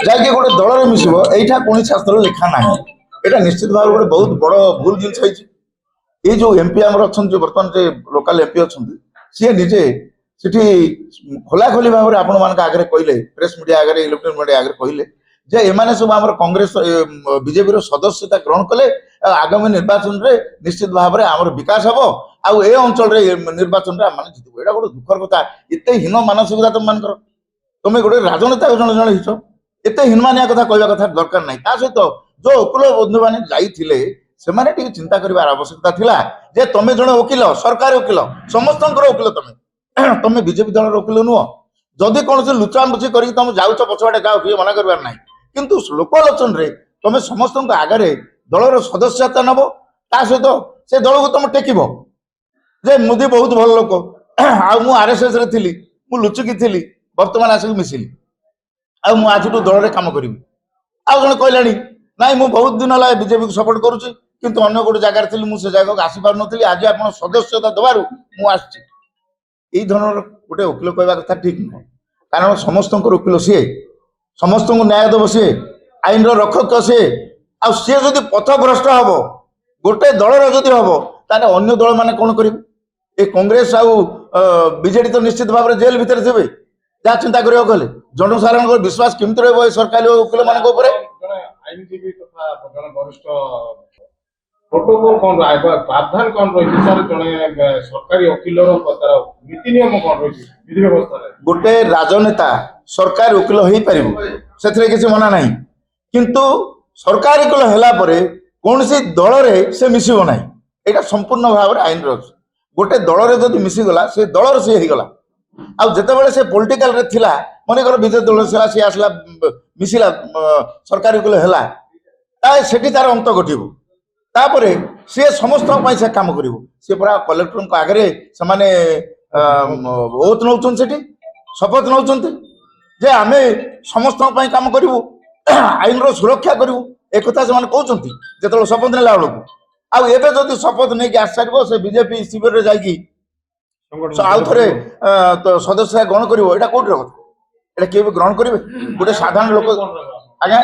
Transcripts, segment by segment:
ଯାହାକି ଗୋଟେ ଦଳରେ ମିଶିବ ଏଇଟା କୌଣସି ଶାସ୍ତ୍ର ଲେଖା ନାହିଁ। এটা ନିଶ୍ଚିତ ଭାବରେ ଗୋଟେ ବହୁତ ବଡ଼ ଭୁଲ ଜିନିଷ ହେଇଛି। ये जो एमपी आमर अच्छा जो बर्तमान जो लोकल एमपी अच्छा सी निजे सेठी खोला खोली भाव में आपण मान आगे कहले प्रेस मीडिया आगे इलेक्ट्रोनिक मीडिया आगे कहले जे एमाने सब आमर कांग्रेस बीजेपी सदस्यता ग्रहण कले आगामी निर्वाचन रे निश्चित भाव में आमर विकास हम आउ ए अंचल निर्वाचन रे आम जितबू। एटा गोटे दुखर कथा। एत हीन मानसिकता तुम मान तुम गोटे राजनेता जन जन हिच एत हीनमानिया कथा कहवा कथा दरकार नहीं। ता सहित जो वकील बंधु मैंने जाइए सेमाने टिके चिंता करिवार आवश्यकता थिला जे तमे जणे वकील सरकारी वकील समस्तंकर वकील तमे बीजेपी दल वकील नुह। जदि कौन से लुचामुची करी तुम जाऊच पछवाड़े जाओ कि मना करबार नाही किंतु लोकलोचन रे तमे समस्त आगे दलर सदस्यता नब ता सहित से दल को तुम टेकिब जे मोदी बहुत भल लोक आ मु आरएसएस रे थिली मु लुचिकी थिली वर्तमान आसिक मिसिली आ मु आज दल रे काम करिवि आ जणे कहलानी नाई मु बहुत दिन है बीजेपी को सपोर्ट करुच्ची किंतु अन्य गोटे जगार थी मुझे जगह आसी पार नी आज आप सदस्यता दबार मुझे धरण गोटे वकिल कहवा कथा ठीक नुह। कारण समस्त वकिल सी समस्त न्याय देव सी आईन रक्षक सी सी जदि पथभ्रष्ट हम गोटे दलर जदि हम ताने अन्य दल मैंने कौन करेंगे। कांग्रेस आउ बीजेडी तो निश्चित भाव में जेल भितर थे जहाँ चिंता करें कहले जनसाधारण विश्वास केमती रही सरकारी वकिल मान आईनजीवी तथा जन वरिष्ठ प्रोटोकॉल कौन प्रावधान कौन रही सर जड़े सरकारी वकिल नीति नियम कौन रही विधि व्यवस्था गोटे राजनेता सरकारी वकिल हो पार किसी मना नहीं किंतु सरकारी वकिल हैला परे कौन सी दल रे से मिसिबो नहीं। एटा संपूर्ण भाव में आईन रही गोटे दल रे जदि मिसिगला से दलर सी होगला आ जितेबाला से पॉलिटिकल रे थिला मनकर विजय दल सी आसला मिसिला सरकारी वकिल हैला सेठी तार अंत घटब तापर सी समस्त से काम कर सी पूरा कलेक्टर आगे से ओथ नौ शपथ नौ जे आम समस्त काम करूँ आईन सुरक्षा करूँ एक से कहते जो शपथ नेला बेलू आबे जदि शपथ नहीं आस सार से बीजेपी शिविर में आउ थे सदस्य ग्रहण कर कौट कथा किए भी ग्रहण करेंगे गोटे साधारण लोक आज्ञा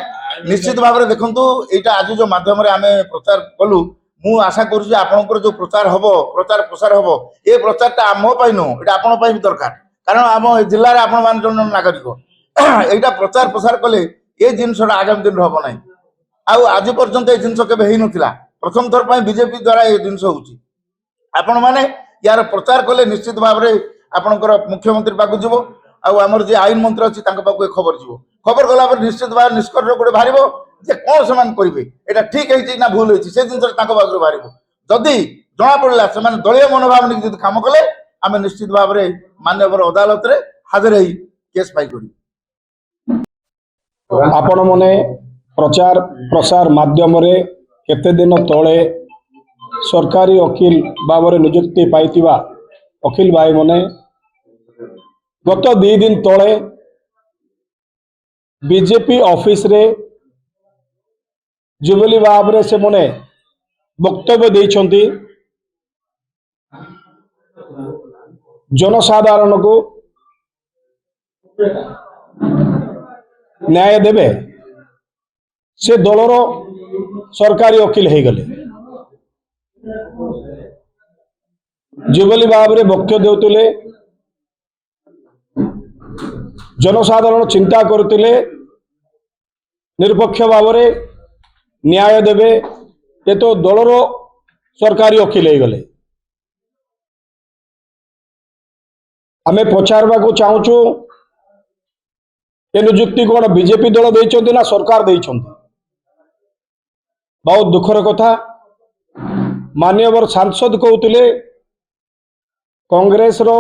निश्चित भाव में देखु यहाँ आज जो मध्यम आम प्रचार कलु मु आशा करुँ आपंकर जो प्रचार हम प्रचार प्रसार हम ये प्रचार आम नुह ये आपण भी दरकार कारण आम जिले में आपण मान जन नागरिक यहाँ प्रचार प्रसार कले ये जिनसा आगामी दिन हम ना आउ आज पर्यंत ये जिन के नाला प्रथम थर पर बीजेपी द्वारा ये जिन आपण मैंने यार प्रचार कले निश्चित भाव में आपणकर मुख्यमंत्री पाक जीव आमर जे आईन मंत्री अच्छी पाक खबर जीव खबर गला निश्चित भाव निष्कर्ष गोटे बाहर जे कौन से करेंगे यहाँ ठीक है ना भूल होती से जिन बाहर बाहर जदि जना पड़ा से दलीय मनोभाव नहीं कम कले आम निश्चित भाव में माननीय अदालत रे हाजिर हो केस फाइल कर आपण मने प्रचार प्रसार माध्यम रे केते दिन तले सरकारी वकील बाबर नियुक्ति पाइतिबा वकील भाई मने गत 2 दिन तले बीजेपी ऑफिस रे जुबली भाव से मने वक्तव्य देइछंती जनसाधारण को न्याय देवे से दलर सरकारी वकील हो गले जुबली भाव में वक्तव्य देउतिले जनसाधारण चिंता करते निरपेक्ष भाव में न्याय देवे ये तो दलर सरकारी वकील हो गले। आमे पचारवा को चाहूँ ये नियुक्ति कौन बीजेपी दल देइछंती ना सरकार देइछंती। बहुत दुखर कथा माननीय सांसद कहते कांग्रेस रो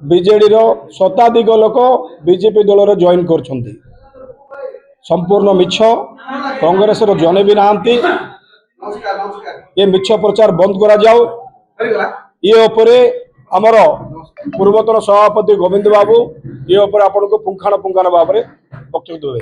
बीजेडी रो शताधिक लोक बीजेपी दल रे जॉइन करछंती संपूर्ण मिछ कांग्रेस रो जने भी नहांती ये मिछ प्रचार बंद करा जाओ। ये उपरे आमर पूर्वतन सभापति गोविंद बाबू ये ऊपर आपन को पुंखाण भाव में वक्तव्य देवे।